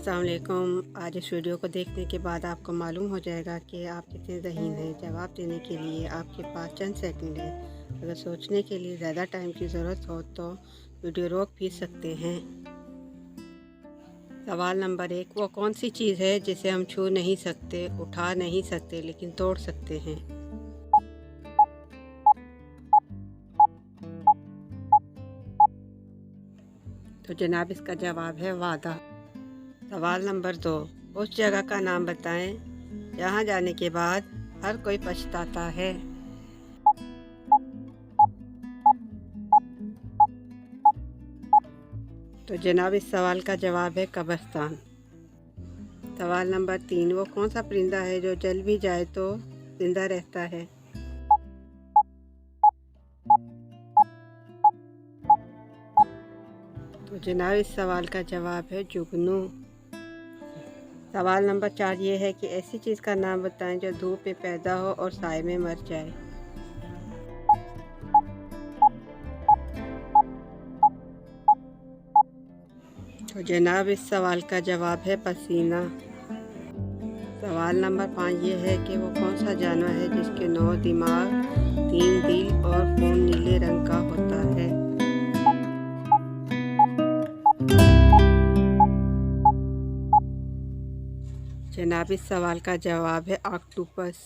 अस्सलाम वालेकुम। आज इस वीडियो को देखने के बाद आपको मालूम हो जाएगा कि आप कितने ज़हीन हैं। जवाब देने के लिए आपके पास चंद सेकंड है। अगर सोचने के लिए ज़्यादा टाइम की ज़रूरत हो तो वीडियो रोक भी सकते हैं। सवाल नंबर 1, वो कौन सी चीज़ है जिसे हम छू नहीं सकते, उठा नहीं सकते, लेकिन तोड़ सकते हैं? तो जनाब इसका जवाब है वादा। सवाल नंबर 2, उस जगह का नाम बताएं जहां जाने के बाद हर कोई पछताता है। तो जनाब इस सवाल का जवाब है कब्रिस्तान। सवाल नंबर 3, वो कौन सा परिंदा है जो जल भी जाए तो जिंदा रहता है? तो जनाब इस सवाल का जवाब है जुगनू। सवाल नंबर 4 ये है कि ऐसी चीज़ का नाम बताएं जो धूप में पैदा हो और साए में मर जाए। तो जनाब इस सवाल का जवाब है पसीना। सवाल नंबर 5 ये है कि वो कौन सा जानवर है जिसके 9 दिमाग, 3 दिल और खून नीले रंग का होता है? जनाब इस सवाल का जवाब है ऑक्टोपस।